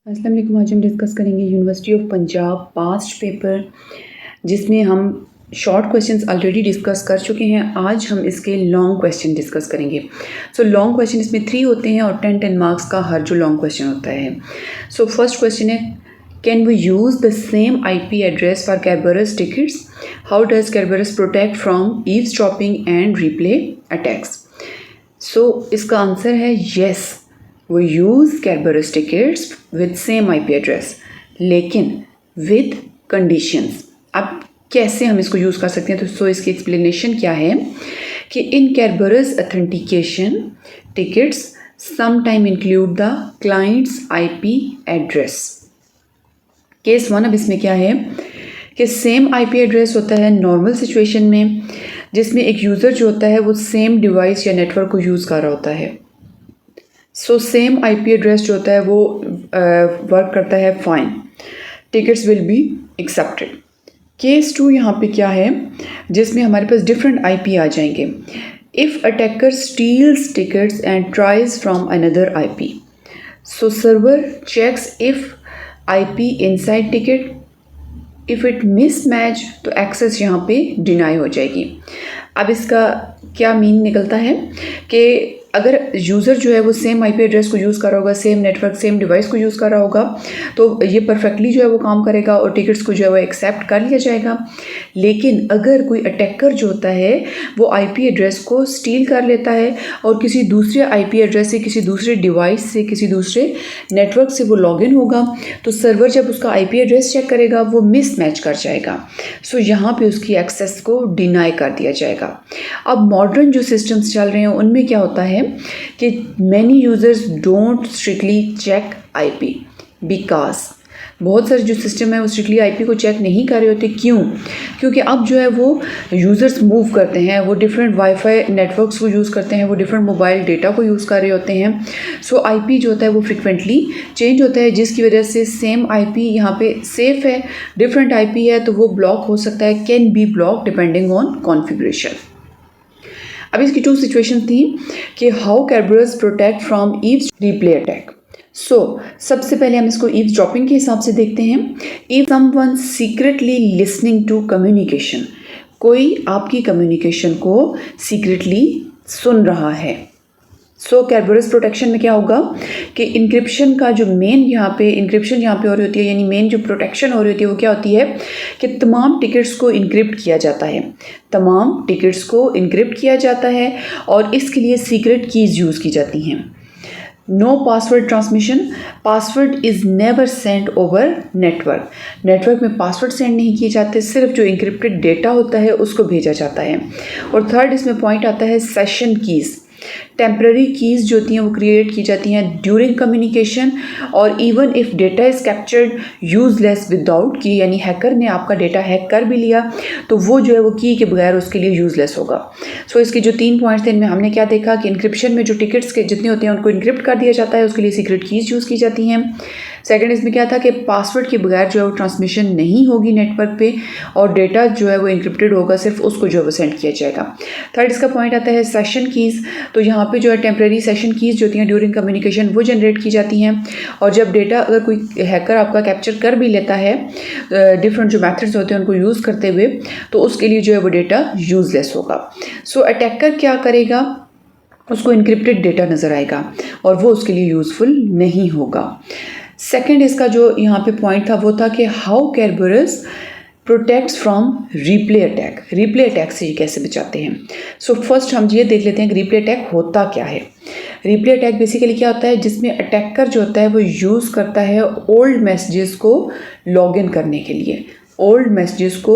अस्सलाम वालेकुम। आज हम डिस्कस करेंगे university of Punjab past paper, जिसमें हम शॉर्ट क्वेश्चंस ऑलरेडी डिस्कस कर चुके हैं। आज हम इसके लॉन्ग क्वेश्चन डिस्कस करेंगे। लॉन्ग क्वेश्चन इसमें 3 होते हैं और 10 मार्क्स का हर जो लॉन्ग क्वेश्चन होता है। फर्स्ट क्वेश्चन है, can we use the same IP address for Kerberos tickets? How does Kerberos protect from eavesdropping and replay attacks? इसका आंसर है yes, we use Kerberos tickets with same IP address, लेकिन with conditions। अब कैसे हम इसको use कर सकते हैं? तो इसकी एक्सप्लेनेशन क्या है कि इन Kerberos authentication tickets sometime include the client's IP address। Case 1 अब इसमें क्या है कि सेम IP एड्रेस होता है नॉर्मल सिचुएशन में, जिसमें एक यूज़र जो होता है वो सेम डिवाइस या नेटवर्क को यूज़ कर रहा होता है। सेम IP एड्रेस जो होता है वो वर्क करता है fine, tickets will be accepted. Case 2 यहाँ पे क्या है, जिसमें हमारे पास डिफरेंट IP आ जाएंगे। If attacker steals tickets and tries from another IP, server checks if IP inside ticket, if it mismatch तो एक्सेस यहाँ पे डिनाई हो जाएगी। अब इसका क्या मीन निकलता है कि अगर यूज़र जो है वो सेम IP एड्रेस को यूज़ कर रहा होगा, सेम नेटवर्क सेम डिवाइस को यूज़ कर रहा होगा, तो ये परफेक्टली जो है वो काम करेगा और टिकट्स को जो है वो एक्सेप्ट कर लिया जाएगा। लेकिन अगर कोई अटैकर जो होता है वो IP एड्रेस को स्टील कर लेता है और किसी दूसरे IP एड्रेस से, किसी दूसरे डिवाइस से, किसी दूसरे नेटवर्क से वो लॉगिन होगा, तो सर्वर जब उसका IP एड्रेस चेक करेगा वो मिसमैच कर जाएगा। यहाँ पे उसकी एक्सेस को डिनाई कर दिया जाएगा। अब मॉडर्न जो सिस्टम्स चल रहे हैं उनमें क्या होता है कि many users don't strictly check IP, because बहुत सारे जो सिस्टम है वो स्ट्रिक्टली IP को चेक नहीं कर रहे होते। क्यों? क्योंकि अब जो है वो यूज़र्स मूव करते हैं, वो डिफरेंट वाईफाई नेटवर्क्स को यूज़ करते हैं, वो डिफरेंट मोबाइल डेटा को यूज़ कर रहे होते हैं। IP जो होता है वो फ्रिक्वेंटली चेंज होता है, जिसकी वजह से सेम IP यहाँ पे सेफ है, डिफरेंट IP है तो वो ब्लॉक हो सकता है, can be block depending on configuration. अब इसकी 2 सिचुएशन थी कि how Kerberos protect from eaves replay attack. सबसे पहले हम इसको ईव्सड्रॉपिंग के हिसाब से देखते हैं। If someone secretly listening to communication, कोई आपकी कम्युनिकेशन को सीक्रेटली सुन रहा है। Kerberos प्रोटेक्शन में क्या होगा कि इंक्रिप्शन का जो मेन इंक्रिप्शन यहाँ पे हो रही होती है, यानी मेन जो प्रोटेक्शन हो रही होती है वो क्या होती है कि तमाम टिकट्स को इनक्रिप्ट किया जाता है, तमाम टिकट्स को इनक्रिप्ट किया जाता है और इसके लिए सीक्रेट कीज़ यूज़ की जाती हैं। No password transmission, password is never send over network, network में पासवर्ड सेंड नहीं किए जाते, सिर्फ जो इंक्रिप्टेड डेटा होता है उसको भेजा जाता है। और थर्ड इसमें पॉइंट आता है सेशन कीज़। टेम्पररी कीज़ जो होती हैं वो क्रिएट की जाती हैं ड्यूरिंग कम्युनिकेशन, और even if data is captured useless without की, यानी हैकर ने आपका डेटा हैक कर भी लिया तो वो जो है वो की के बगैर उसके लिए यूजलेस होगा। इसके जो 3 पॉइंट्स थे इनमें हमने क्या देखा कि इंक्रिप्शन में जो टिकट्स के जितने होते हैं उनको इंक्रिप्ट कर दिया जाता है, उसके लिए सीक्रेट कीज़ यूज़ की जाती हैं। सेकंड इसमें क्या था कि पासवर्ड के बगैर जो है वो ट्रांसमिशन नहीं होगी नेटवर्क पे, और डेटा जो है वो इंक्रिप्टेड होगा, सिर्फ उसको जो है वो सेंड किया जाएगा। थर्ड इसका पॉइंट आता है सेशन कीज़। तो यहाँ पे जो है टेम्परेरी सेशन कीज़ जो होती हैं ड्यूरिंग कम्युनिकेशन वो जनरेट की जाती हैं, और जब डेटा अगर कोई हैकर आपका कैप्चर कर भी लेता है डिफरेंट जो मेथड्स होते हैं उनको यूज़ करते हुए, तो उसके लिए जो है वो डेटा यूजलेस होगा। अटैकर क्या करेगा, उसको इनक्रिप्टेड डेटा नज़र आएगा और वो उसके लिए यूज़फुल नहीं होगा। सेकेंड इसका जो यहाँ पे पॉइंट था वो था कि how Kerberos protects from replay attack, replay attack से ये कैसे बचाते हैं। फर्स्ट हम ये देख लेते हैं कि रिप्ले अटैक होता क्या है। रिप्ले अटैक बेसिकली क्या होता है, जिसमें अटैकर जो होता है वो यूज़ करता है ओल्ड मैसेजेस को लॉगिन करने के लिए, ओल्ड मैसेजेस को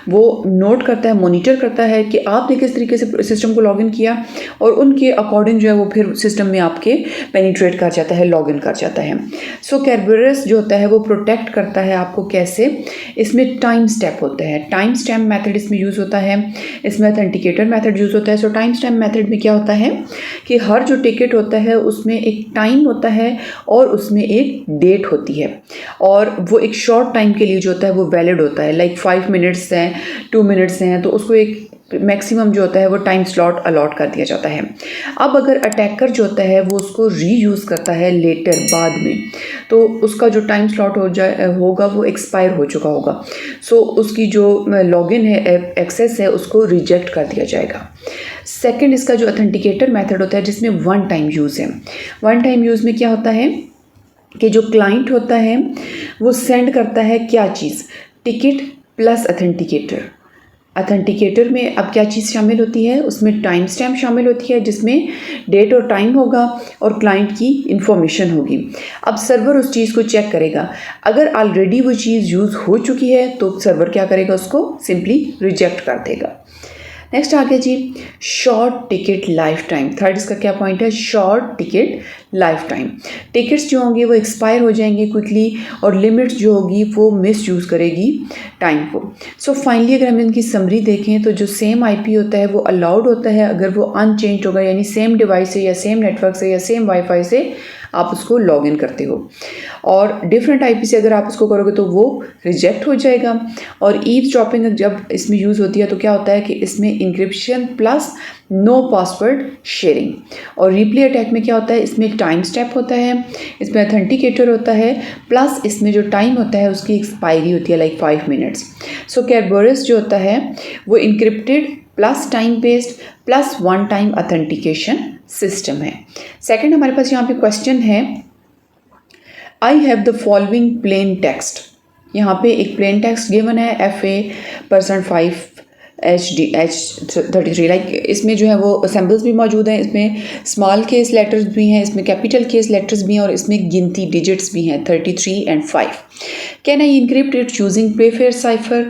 वो नोट करता है, मॉनिटर करता है कि आपने किस तरीके से सिस्टम को लॉगिन किया, और उनके अकॉर्डिंग जो है वो फिर सिस्टम में आपके पेनिट्रेट कर जाता है, लॉगिन कर जाता है। Kerberos जो होता है वो प्रोटेक्ट करता है आपको कैसे, इसमें टाइम स्टैम्प होता है, टाइम स्टैम्प मेथड इसमें यूज़ होता है, इसमें ऑथेंटिकेटर मेथड यूज़ होता है। टाइम स्टैम्प मेथड में क्या होता है कि हर जो टिकट होता है उसमें एक टाइम होता है और उसमें एक डेट होती है, और वो एक शॉर्ट टाइम के लिए जो होता है वो वैलिड होता है, लाइक 5 मिनट्स हैं, 2 मिनट्स हैं, तो उसको एक मैक्सिमम जो होता है वो टाइम स्लॉट अलॉट कर दिया जाता है। अब अगर अटैकर जो होता है वो उसको रीयूज़ करता है लेटर बाद में, तो उसका जो टाइम स्लॉट होगा वो एक्सपायर हो चुका होगा। सो उसकी जो लॉगिन है, एक्सेस है, उसको रिजेक्ट कर दिया जाएगा। सेकंड, इसका जो ऑथेंटिकेटर मेथड होता है जिसमें वन टाइम यूज़ है। वन टाइम यूज़ में क्या होता है कि जो क्लाइंट होता है वो सेंड करता है क्या चीज़, टिकट प्लस ऑथेंटिकेटर। ऑथेंटिकेटर में अब क्या चीज़ शामिल होती है, उसमें टाइम स्टैम्प शामिल होती है जिसमें डेट और टाइम होगा और क्लाइंट की इंफॉर्मेशन होगी। अब सर्वर उस चीज़ को चेक करेगा, अगर ऑलरेडी वो चीज़ यूज़ हो चुकी है तो सर्वर क्या करेगा, उसको सिंपली रिजेक्ट कर देगा। नेक्स्ट आ गया जी short ticket life time. Third इसका क्या पॉइंट है, short ticket life time. Tickets जो होंगे वो एक्सपायर हो जाएंगे क्विकली और लिमिट जो होगी वो मिस यूज़ करेगी टाइम को। सो फाइनली अगर हम इनकी समरी देखें तो जो सेम आईपी होता है वो अलाउड होता है अगर वो अनचेंज होगा, यानी सेम डिवाइस से या सेम नेटवर्क से या सेम वाईफाई से आप उसको लॉग इन करते हो, और डिफरेंट आईपी से अगर आप उसको करोगे तो वो रिजेक्ट हो जाएगा। और ईवज़ड्रॉपिंग जब इसमें यूज़ होती है तो क्या होता है कि इसमें encryption plus no password sharing. और रिप्ले अटैक में क्या होता है, इसमें टाइम स्टैम्प होता है, इसमें ऑथेंटिकेटर होता है, प्लस इसमें जो टाइम होता है उसकी एक्सपायरी होती है लाइक 5 मिनट्स। सो कैरबरस जो होता है वो encrypted plus time based plus one time authentication system है। सेकंड हमारे पास यहाँ पे क्वेश्चन है, I have the following plain text. यहाँ पे एक प्लेन टेक्स्ट गिवन है FA%5 HD-H33, लाइक इसमें जो है वो सैम्पल्स भी मौजूद हैं, इसमें स्मॉल केस लेटर्स भी हैं, इसमें कैपिटल केस लेटर्स भी हैं और इसमें गिनती डिजिट्स भी हैं 33 and 5। Can I encrypt it using Playfair cipher?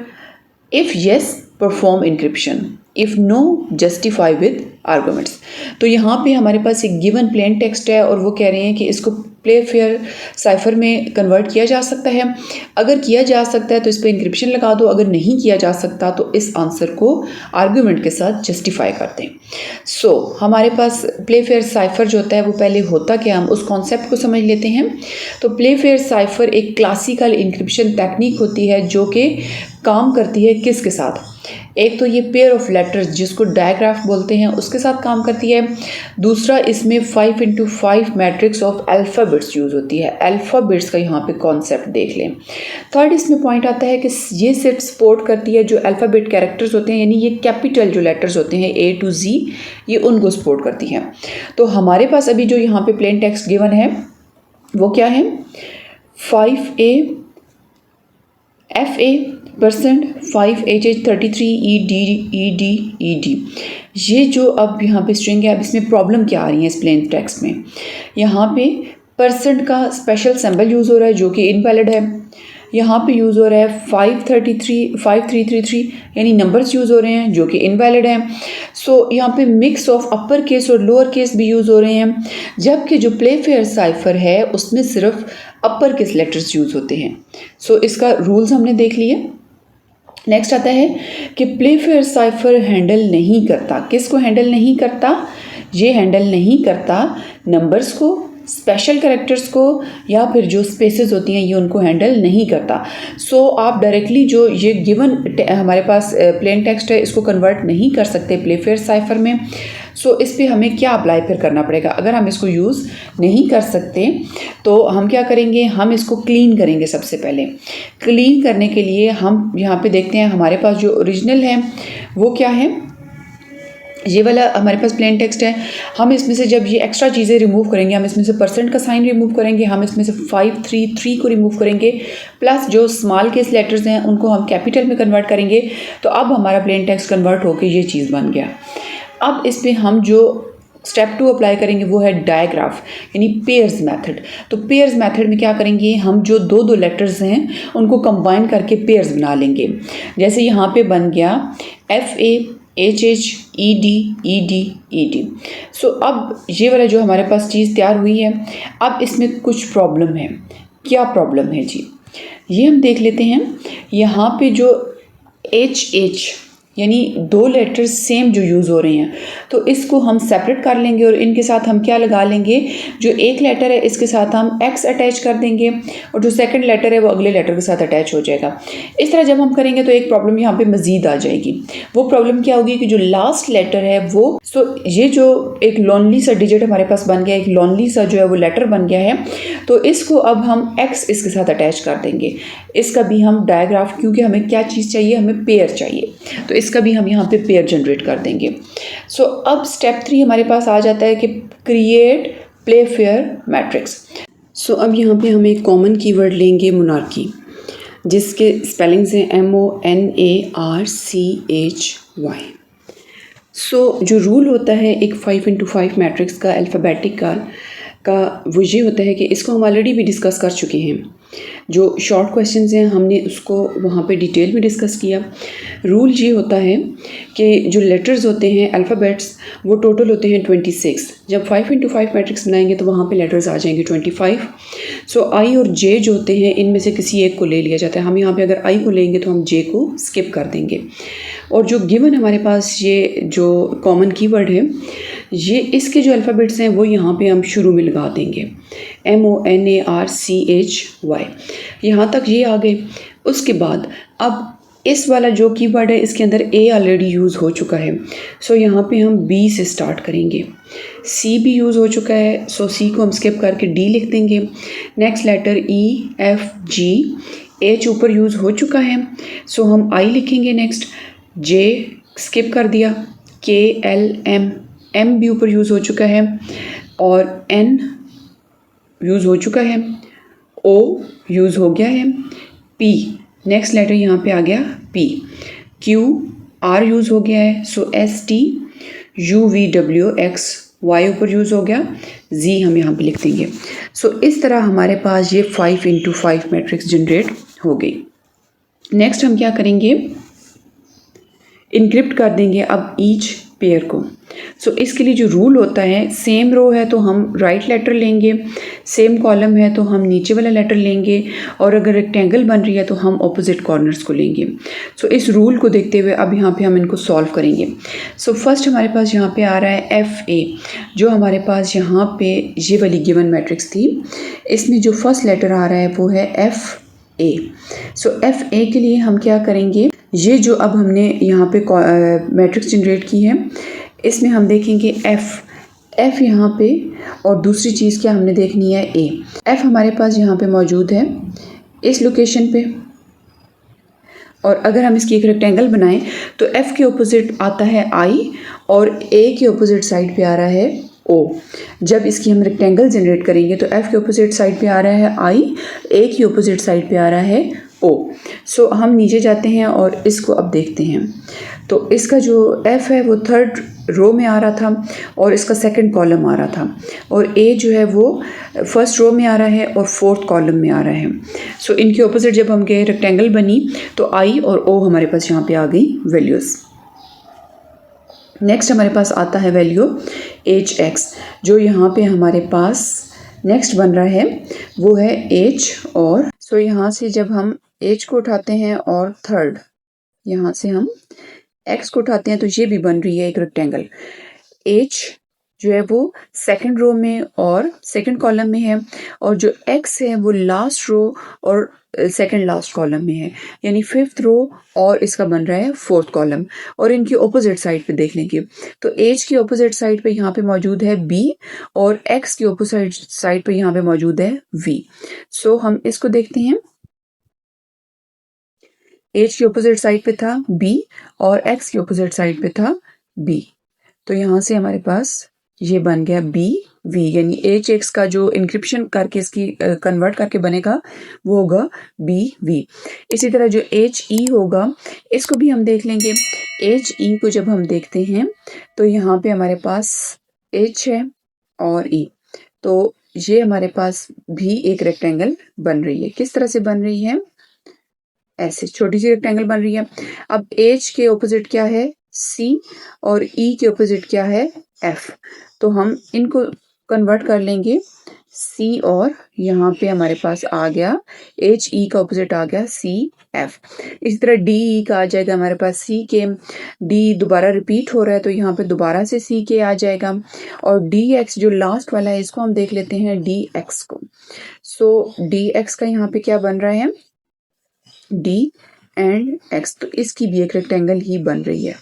If yes perform encryption, if no justify with arguments. तो यहाँ पे हमारे पास एक गिवन प्लेन टेक्स्ट है और वो कह रहे हैं कि इसको प्लेफेयर साइफर में कन्वर्ट किया जा सकता है। अगर किया जा सकता है तो इस पर इंक्रिप्शन लगा दो, अगर नहीं किया जा सकता तो इस आंसर को आर्गूमेंट के साथ जस्टिफाई कर दें। सो हमारे पास प्लेफेयर साइफर जो होता है वो पहले होता क्या, हम उस कॉन्सेप्ट को समझ लेते हैं। तो प्लेफेयर साइफर एक क्लासिकल इंक्रिप्शन टेक्निक होती है जो कि काम करती है किसके साथ, एक तो ये पेयर ऑफ लेटर्स जिसको डायग्राफ बोलते हैं उसके साथ काम करती है, दूसरा इसमें 5x5 matrix of alphabets use होती है। अल्फ़ाबेट्स का यहाँ पे कॉन्सेप्ट देख लें। थर्ड इसमें पॉइंट आता है कि ये सिर्फ सपोर्ट करती है जो अल्फ़ाबेट कैरेक्टर्स होते हैं, यानी ये कैपिटल जो लेटर्स होते हैं A to Z, ये उनको सपोर्ट करती है। तो हमारे पास अभी जो यहाँ पे प्लेन टेक्स्ट गिवन है वो क्या है, 5A%5HH33ED। ये जो अब यहाँ पे स्ट्रिंग है, अब इसमें प्रॉब्लम क्या आ रही है इस प्लेन टेक्स्ट में, यहाँ पे परसेंट का स्पेशल सिंबल यूज़ हो रहा है जो कि इनवैलिड है, यहाँ पे यूज़ हो रहा है 5333 यानी नंबर्स यूज़ हो रहे हैं जो कि इनवैलिड हैं। सो यहाँ पे मिक्स ऑफ अपर केस और लोअर केस भी यूज़ हो रहे हैं, जबकि जो प्लेफेयर साइफर है उसमें सिर्फ अपर केस लेटर्स यूज़ होते हैं। सो इसका रूल्स हमने देख लिए। नेक्स्ट आता है कि प्लेफेयर साइफर हैंडल नहीं करता, किसको हैंडल नहीं करता, ये हैंडल नहीं करता नंबर्स को, स्पेशल कैरेक्टर्स को, या फिर जो स्पेसेस होती हैं ये उनको हैंडल नहीं करता। सो आप डायरेक्टली जो ये गिवन हमारे पास प्लेन टेक्स्ट है इसको कन्वर्ट नहीं कर सकते प्लेफेयर साइफर में। सो इस पे हमें क्या अप्लाई फिर करना पड़ेगा, अगर हम इसको यूज़ नहीं कर सकते तो हम क्या करेंगे, हम इसको क्लीन करेंगे। सबसे पहले क्लीन करने के लिए हम यहाँ पे देखते हैं हमारे पास जो ओरिजिनल है वो क्या है, ये वाला हमारे पास प्लेन टेक्स्ट है। हम इसमें से जब ये एक्स्ट्रा चीज़ें रिमूव करेंगे, हम इसमें से परसेंट का साइन रिमूव करेंगे, हम इसमें से 533 को रिमूव करेंगे, प्लस जो स्मॉल केस लेटर्स हैं उनको हम कैपिटल में कन्वर्ट करेंगे, तो अब हमारा प्लेन टेक्स्ट कन्वर्ट होकर ये चीज़ बन गया। अब इस पर हम जो स्टेप 2 अप्लाई करेंगे वो है डायग्राफ यानी पेयर्स मेथड। तो पेयर्स मेथड में क्या करेंगे, हम जो दो लेटर्स हैं उनको कंबाइन करके पेयर्स बना लेंगे। जैसे यहाँ पे बन गया FAHHED। सो अब ये वाला जो हमारे पास चीज़ तैयार हुई है, अब इसमें कुछ प्रॉब्लम है। क्या प्रॉब्लम है जी, ये हम देख लेते हैं। यहाँ पे जो HH यानी दो लेटर्स सेम जो यूज़ हो रहे हैं, तो इसको हम सेपरेट कर लेंगे और इनके साथ हम क्या लगा लेंगे, जो एक लेटर है इसके साथ हम एक्स अटैच कर देंगे और जो सेकंड लेटर है वो अगले लेटर के साथ अटैच हो जाएगा। इस तरह जब हम करेंगे तो एक प्रॉब्लम यहाँ पे मज़ीद आ जाएगी। वो प्रॉब्लम क्या होगी कि जो लास्ट लेटर है वो, ये जो एक लॉन्ली सा डिजिट हमारे पास बन गया, एक लॉन्ली सा जो है वो लेटर बन गया है, तो इसको अब हम एक्स इसके साथ अटैच कर देंगे। इसका भी हम डायग्राफ, क्योंकि हमें क्या चीज़ चाहिए, हमें पेयर चाहिए, तो इसका भी हम यहाँ पे पेयर जनरेट कर देंगे। सो अब स्टेप 3 हमारे पास आ जाता है कि क्रिएट प्लेफेयर मैट्रिक्स। सो अब यहाँ पे हम एक कॉमन कीवर्ड लेंगे मोनार्की, जिसके स्पेलिंग्स हैं MONARCHY। सो जो रूल होता है एक 5x5 मैट्रिक्स का, अल्फ़ाबेटिक का वो ये होता है कि इसको हम ऑलरेडी भी डिस्कस कर चुके हैं। जो शॉर्ट क्वेश्चंस हैं हमने उसको वहाँ पे डिटेल में डिस्कस किया। रूल ये होता है कि जो लेटर्स होते हैं अल्फ़ाबेट्स, वो टोटल होते हैं 26। जब 5x5 मैट्रिक्स बनाएंगे तो वहाँ पे लेटर्स आ जाएंगे 25। सो आई और जे जो होते हैं इनमें से किसी एक को ले लिया जाता है। हम यहाँ पे अगर आई को लेंगे तो हम जे को स्किप कर देंगे। और जो गिवन हमारे पास ये जो कॉमन कीवर्ड है, ये इसके जो अल्फ़ाबेट्स हैं वो यहाँ पे हम शुरू में लगा देंगे, MONARCHY। यहाँ तक ये आ गए। उसके बाद अब इस वाला जो कीवर्ड है इसके अंदर ए ऑलरेडी यूज़ हो चुका है, सो यहाँ पे हम बी से स्टार्ट करेंगे। सी भी यूज़ हो चुका है, सो सी को हम स्किप करके डी लिख देंगे। नेक्स्ट लेटर EFG, एच ऊपर यूज़ हो चुका है, सो हम आई लिखेंगे। नेक्स्ट जे स्किप कर दिया, KLM, एम भी ऊपर यूज़ हो चुका है और एन यूज़ हो चुका है, ओ यूज़ हो गया है, पी नेक्स्ट लेटर यहाँ पे आ गया P, Q R यूज़ हो गया है, सो ST UVWX Y ऊपर यूज़ हो गया, Z हम यहाँ पे लिख देंगे। सो इस तरह हमारे पास ये 5x5 मैट्रिक्स जनरेट हो गई। नेक्स्ट हम क्या करेंगे, इनक्रिप्ट कर देंगे अब ईच पेयर को। सो इसके लिए जो रूल होता है, सेम रो है तो हम राइट लेटर लेंगे, सेम कॉलम है तो हम नीचे वाला लेटर लेंगे, और अगर रेक्टेंगल बन रही है तो हम ऑपोजिट कॉर्नर्स को लेंगे। सो इस रूल को देखते हुए अब यहाँ पे हम इनको सॉल्व करेंगे। सो फर्स्ट हमारे पास यहाँ पे आ रहा है FA, जो हमारे पास यहाँ पे ये वाली गिवन मैट्रिक्स थी, इसमें जो फर्स्ट लेटर आ रहा है वो है FA। सो FA के लिए हम क्या करेंगे, ये जो अब हमने यहाँ पे मैट्रिक्स जनरेट की है इसमें हम देखेंगे F यहाँ पे, और दूसरी चीज़ क्या हमने देखनी है A। F हमारे पास यहाँ पे मौजूद है इस लोकेशन पे, और अगर हम इसकी एक रेक्टेंगल बनाएं तो F के ऑपोजिट आता है I और A के ऑपोजिट साइड पे आ रहा है O। जब इसकी हम रेक्टेंगल जनरेट करेंगे तो F के ऑपोजिट साइड पे आ रहा है I, A की ऑपोजिट साइड पे आ रहा है O। सो हम नीचे जाते हैं और इसको अब देखते हैं। तो इसका जो F है वो थर्ड रो में आ रहा था और इसका सेकंड कॉलम आ रहा था, और A जो है वो फर्स्ट रो में आ रहा है और फोर्थ कॉलम में आ रहा है। सो इनके ऑपोजिट जब हम गए रेक्टेंगल बनी तो I और O हमारे पास यहाँ पे आ गई वैल्यूज़। नेक्स्ट हमारे पास आता है वैल्यू HX, जो यहाँ पे हमारे पास नेक्स्ट बन रहा है वो है H, और सो यहाँ से जब हम H को उठाते हैं और थर्ड यहाँ से हम X को उठाते हैं तो ये भी बन रही है एक रेक्टेंगल। H जो है वो सेकंड रो में और सेकंड कॉलम में है, और जो X है वो लास्ट रो और सेकंड लास्ट कॉलम में है, यानी फिफ्थ रो और इसका बन रहा है फोर्थ कॉलम। और इनकी ऑपोजिट साइड पे देख लेंगे तो H की ऑपोजिट साइड पे यहाँ पे मौजूद है B और X की ऑपोजिट साइड पे यहाँ पे मौजूद है V। सो हम इसको देखते हैं, H की ऑपोजिट साइड पे था B और X की ऑपोजिट साइड पे था B, तो यहाँ से हमारे पास ये बन गया BV, यानी HX का जो इंक्रिप्शन करके इसकी कन्वर्ट करके बनेगा वो होगा BV। इसी तरह जो HE होगा इसको भी हम देख लेंगे। HE को जब हम देखते हैं तो यहाँ पे हमारे पास H है और E, तो ये हमारे पास भी एक रेक्टेंगल बन रही है। किस तरह से बन रही है, ऐसे छोटी सी रेक्टेंगल बन रही है। अब H के ऑपोजिट क्या है C और E के ऑपोजिट क्या है F, तो हम इनको कन्वर्ट कर लेंगे सी और यहाँ पे हमारे पास आ गया एच ई का ऑपोजिट आ गया सी एफ। इसी तरह डी ई का आ जाएगा हमारे पास सी के, डी दोबारा रिपीट हो रहा है तो यहाँ पे दोबारा से सी के आ जाएगा। और डी एक्स जो लास्ट वाला है इसको हम देख लेते हैं डी एक्स को। सो डी एक्स का यहाँ पे क्या बन रहा है, डी एंड एक्स, तो इसकी भी एक रेक्टेंगल ही बन रही है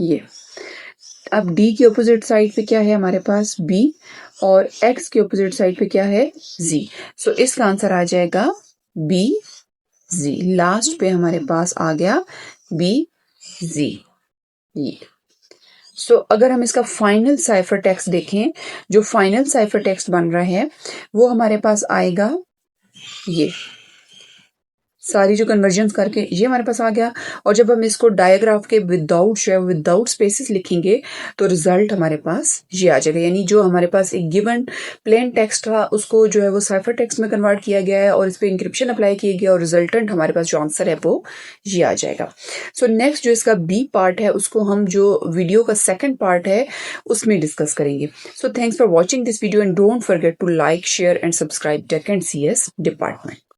ये। अब D के ऑपोजिट साइड पे क्या है हमारे पास B और X के ऑपोजिट साइड पे क्या है Z। सो इसका आंसर आ जाएगा B Z। लास्ट पे हमारे पास आ गया B Z ये। सो अगर हम इसका फाइनल साइफर टेक्स्ट देखें, जो फाइनल साइफर टेक्स्ट बन रहा है वो हमारे पास आएगा ये, सारी जो कन्वर्जन्स करके ये हमारे पास आ गया। और जब हम इसको डायग्राफ के विदाउट स्पेसेस लिखेंगे तो रिजल्ट हमारे पास ये आ जाएगा। यानी जो हमारे पास एक गिवन प्लेन टेक्स्ट था उसको जो है वो साइफर टेक्स्ट में कन्वर्ट किया गया है और इस पर इंक्रिप्शन अप्लाई किया गया और रिजल्टेंट हमारे पास जो आंसर है वो ये आ जाएगा। सो नेक्स्ट जो इसका बी पार्ट है उसको हम जो वीडियो का सेकेंड पार्ट है उसमें डिस्कस करेंगे। So thanks for watching this video and don't forget to like, share and subscribe tech and CS department.